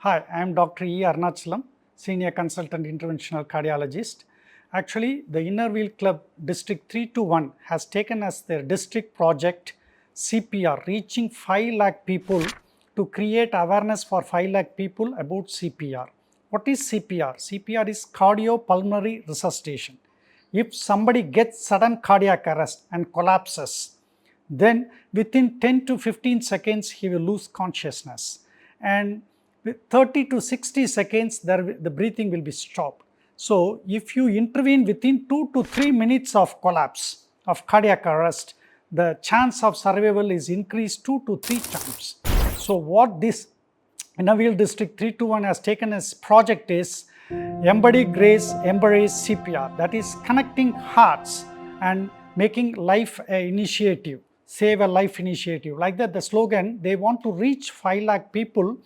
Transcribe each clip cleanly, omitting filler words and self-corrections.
Hi, I am Dr. Arunachalam, Senior Consultant Interventional Cardiologist. Actually, the Inner Wheel Club District 321 has taken as their district project CPR, reaching 5 lakh people to create awareness for 5 lakh people about CPR. What is CPR? CPR is Cardiopulmonary Resuscitation. If somebody gets sudden cardiac arrest and collapses, then within 10 to 15 seconds he will lose consciousness, and with 30 to 60 seconds the breathing will be stopped. So if you intervene within 2 to 3 minutes of collapse of cardiac arrest, the chance of survival is increased 2 to 3 times. So what this Inner Wheel District 321 has taken as project is Embody Grace, Embrace CPR, that is connecting hearts and making life an initiative, save a life initiative. Like that, the slogan, they want to reach 5 lakh people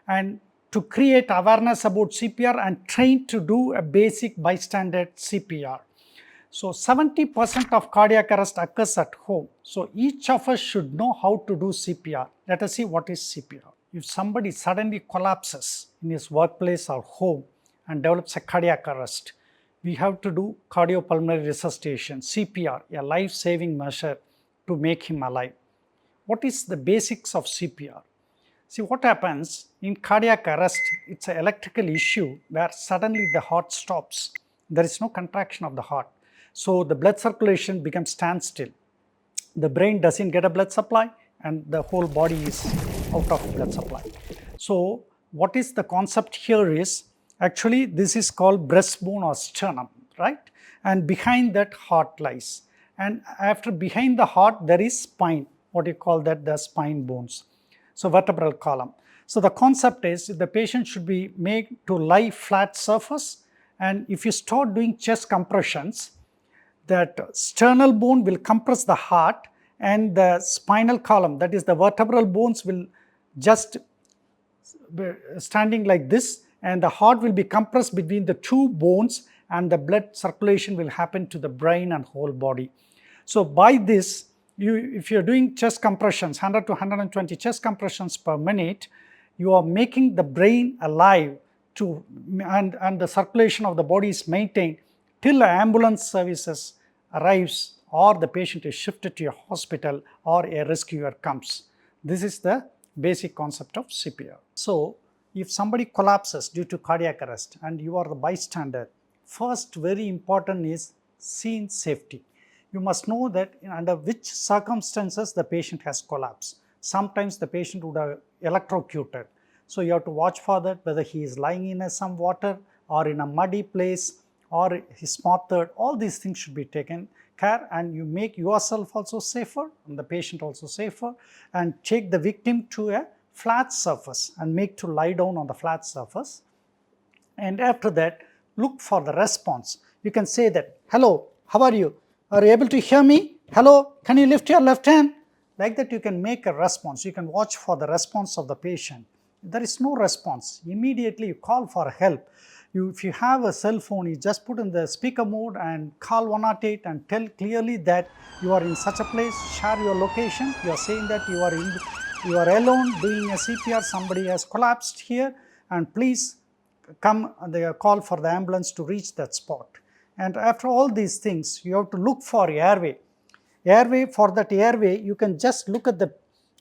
and to create awareness about CPR and train to do a basic bystander CPR. So 70% of cardiac arrest occurs at home. So each of us should know how to do CPR. Let us see what is CPR. If somebody suddenly collapses in his workplace or home and develops a cardiac arrest, we have to do cardiopulmonary resuscitation, CPR, a life-saving measure to make him alive. What is the basics of CPR? See, what happens in cardiac arrest, it's an electrical issue where suddenly the heart stops. There is no contraction of the heart. So the blood circulation becomes standstill. The brain doesn't get a blood supply and the whole body is out of blood supply. So what is the concept here is, actually this is called breastbone or sternum, right? And behind that heart lies. And after behind the heart there is spine, what you call that, the spine bones. So vertebral column. So the concept is the patient should be made to lie flat surface, and if you start doing chest compressions, that sternal bone will compress the heart and the spinal column, that is the vertebral bones, will just be standing like this, and the heart will be compressed between the two bones and the blood circulation will happen to the brain and whole body. So by this, if you're doing chest compressions, 100 to 120 chest compressions per minute, you are making the brain alive and the circulation of the body is maintained till ambulance services arrives or the patient is shifted to a hospital or a rescuer comes. This is the basic concept of CPR. So if somebody collapses due to cardiac arrest and you are the bystander, first very important is scene safety. You must know that under which circumstances the patient has collapsed. Sometimes the patient would have electrocuted. So you have to watch for that, whether he is lying in some water or in a muddy place or he's smothered. All these things should be taken care, and you make yourself also safer and the patient also safer, and take the victim to a flat surface and make to lie down on the flat surface. And after that, look for the response. You can say that, hello, how are you? Are you able to hear me? Hello, can you lift your left hand? Like that you can make a response. You can watch for the response of the patient. If there is no response, immediately you call for help. If you have a cell phone, you just put in the speaker mode and call 108 and tell clearly that you are in such a place, share your location. You are saying that you are alone doing a CPR, somebody has collapsed here, and please come, they call for the ambulance to reach that spot. And after all these things, you have to look for airway. For that airway, you can just look at the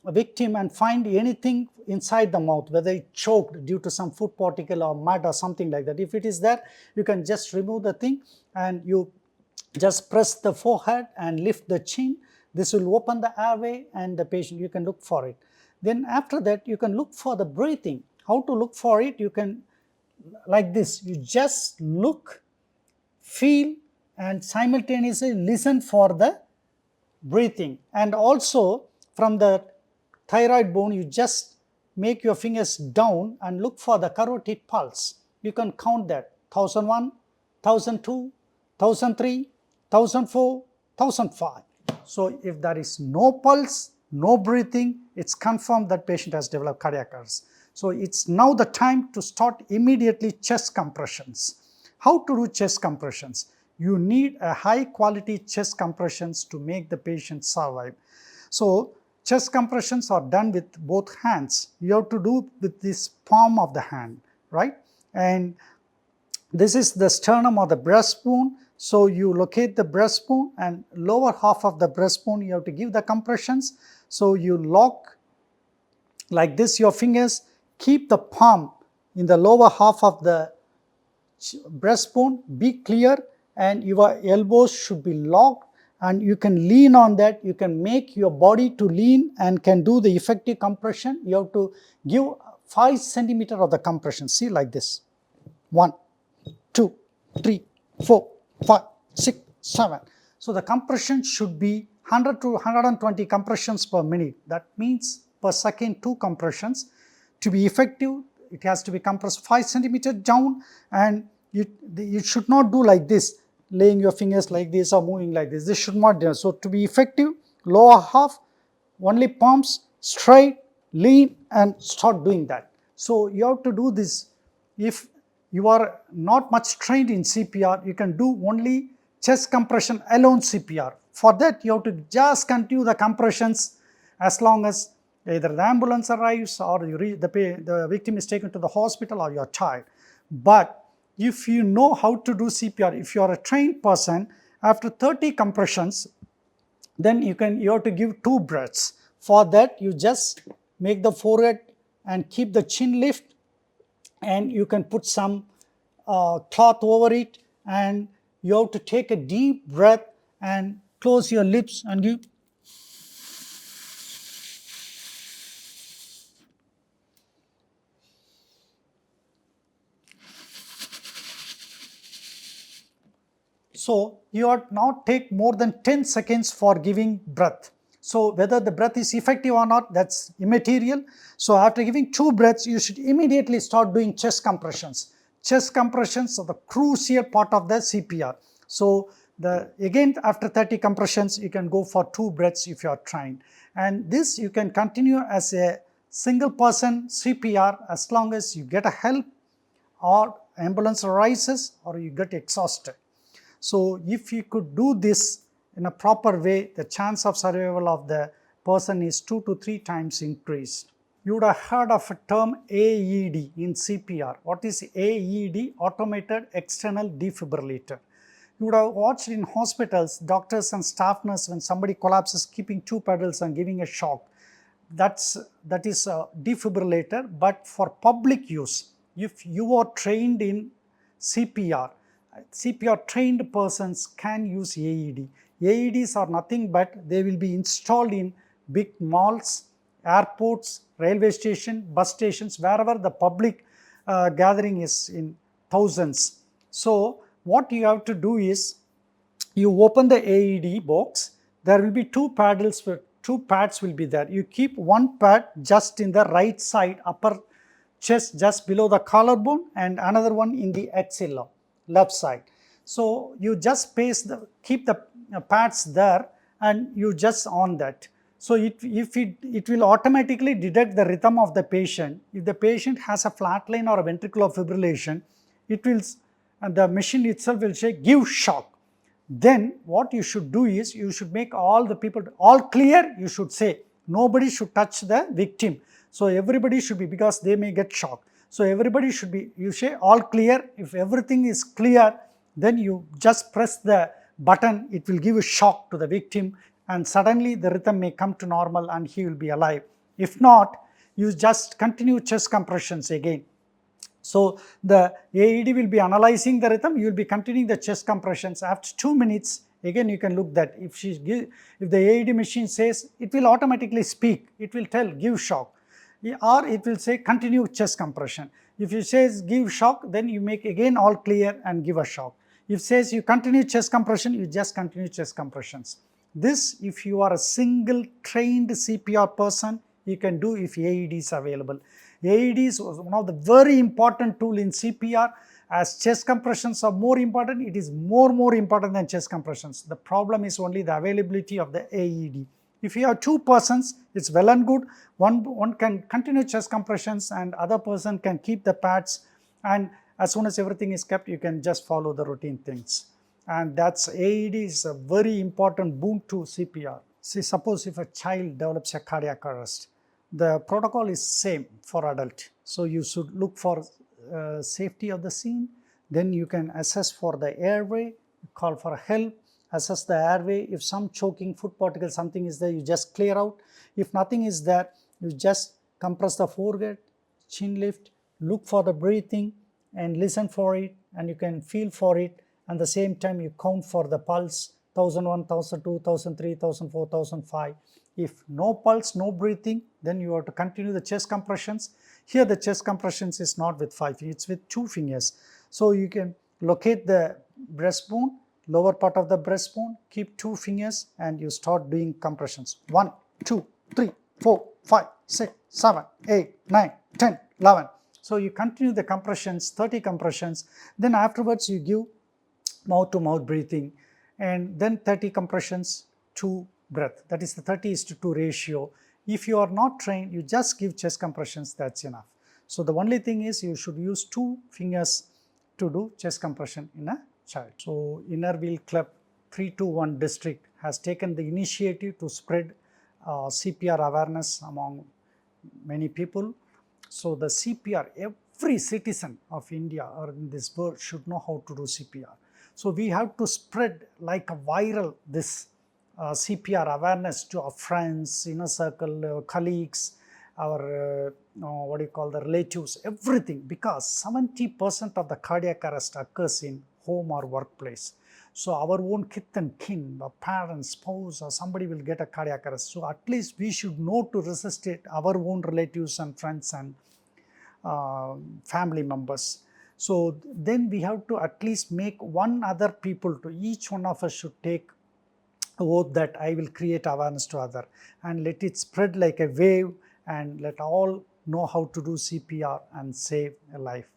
victim and find anything inside the mouth, whether it choked due to some food particle or mud or something like that. If it is there, you can just remove the thing and you just press the forehead and lift the chin. This will open the airway and the patient, you can look for it. Then after that, you can look for the breathing. How to look for it? You can, like this, you just look, feel, and simultaneously listen for the breathing. And also from the thyroid bone, you just make your fingers down and look for the carotid pulse. You can count that 1001, 1002, 1003, 1004, 1005. So if there is no pulse, no breathing, it's confirmed that patient has developed cardiac arrest. So it's now the time to start immediately chest compressions. How to do chest compressions? You need a high quality chest compressions to make the patient survive. So chest compressions are done with both hands. You have to do with this palm of the hand, right? And this is the sternum or the breastbone. So you locate the breastbone and lower half of the breastbone, you have to give the compressions. So you lock like this your fingers, keep the palm in the lower half of the breastbone, be clear, and your elbows should be locked, and you can lean on that. You can make your body to lean and can do the effective compression. You have to give 5 centimeters of the compression. See, like this. 1, 2, 3, 4, 5, 6, 7. So the compression should be 100 to 120 compressions per minute. That means per second 2 compressions. To be effective, it has to be compressed 5 centimeters down, and you should not do like this, laying your fingers like this or moving like this. This should not do. So to be effective, lower half, only palms, straight, lean, and start doing that. So you have to do this. If you are not much trained in CPR, you can do only chest compression alone CPR. For that, you have to just continue the compressions as long as either the ambulance arrives or the victim is taken to the hospital or your child. But if you know how to do CPR, if you are a trained person, after 30 compressions, then you have to give 2 breaths. For that, you just make the forehead and keep the chin lift, and you can put some cloth over it, and you have to take a deep breath and close your lips and give. So you ought not take more than 10 seconds for giving breath. So whether the breath is effective or not, that's immaterial. So after giving 2 breaths, you should immediately start doing chest compressions. Chest compressions are the crucial part of the CPR. So again, after 30 compressions, you can go for 2 breaths if you are trained. And this you can continue as a single person CPR as long as you get a help or ambulance arises or you get exhausted. So if you could do this in a proper way, the chance of survival of the person is 2 to 3 times increased. You would have heard of a term AED in CPR. What is AED? Automated External Defibrillator. You would have watched in hospitals, doctors and staff nurse, when somebody collapses, keeping 2 pedals and giving a shock. That is a defibrillator, but for public use, if you are trained in CPR trained persons can use AED. AEDs are nothing but they will be installed in big malls, airports, railway stations, bus stations, wherever the public gathering is in thousands. So what you have to do is, you open the AED box, there will be 2 pads will be there. You keep 1 pad just in the right side, upper chest, just below the collarbone, and another one in the axilla, left side. So you just keep the pads there, and you just on that. So it will automatically detect the rhythm of the patient. If the patient has a flat line or a ventricular fibrillation, and the machine itself will say give shock. Then what you should do is, you should make all the people all clear. You should say nobody should touch the victim. So everybody should be, because they may get shocked. So everybody should be, you say all clear. If everything is clear, then you just press the button. It will give a shock to the victim, and suddenly the rhythm may come to normal and he will be alive. If not, you just continue chest compressions again. So the AED will be analyzing the rhythm. You will be continuing the chest compressions. After 2 minutes, again you can look that if the AED machine says, it will automatically speak. It will tell give shock, or it will say continue chest compression. If it says give shock, then you make again all clear and give a shock. If it says you continue chest compression, you just continue chest compressions. This, if you are a single trained CPR person, you can do if AED is available. AED is one of the very important tool in CPR. As chest compressions are more important, it is more important than chest compressions. The problem is only the availability of the AED. If you have 2 persons, it's well and good. One can continue chest compressions and other person can keep the pads, and as soon as everything is kept, you can just follow the routine things. And that's AED is a very important boon to CPR. See, suppose if a child develops a cardiac arrest, the protocol is same for adult. So you should look for safety of the scene. Then you can assess for the airway, call for help, assess the airway. If some choking food particle, something is there, you just clear out. If nothing is there, you just compress the forehead, chin lift, look for the breathing and listen for it, and you can feel for it. And the same time you count for the pulse, 1001, 1002, 1003, 1004, 1005. If no pulse, no breathing, then you have to continue the chest compressions. Here the chest compressions is not with 5 fingers, it's with 2 fingers. So you can locate the breastbone, lower part of the breastbone, keep 2 fingers and you start doing compressions. 1, 2, 3, 4, 5, 6, 7, 8, 9, 10, 11. So you continue the compressions, 30 compressions. Then afterwards you give mouth to mouth breathing, and then 30 compressions to breath. That is the 30:2 ratio. If you are not trained, you just give chest compressions, that's enough. So the only thing is you should use 2 fingers to do chest compression in a child. So Innerville Club 321 district has taken the initiative to spread CPR awareness among many people. So the CPR, every citizen of India or in this world should know how to do CPR. So we have to spread like a viral this CPR awareness to our friends, inner circle, colleagues, our the relatives, everything, because 70% of the cardiac arrest occurs in home or workplace. So our own kith and kin, our parents, spouse, or somebody will get a cardiac arrest. So at least we should know to resuscitate our own relatives and friends and family members. So then we have to at least make one other people to each one of us should take a oath that I will create awareness to other and let it spread like a wave and let all know how to do CPR and save a life.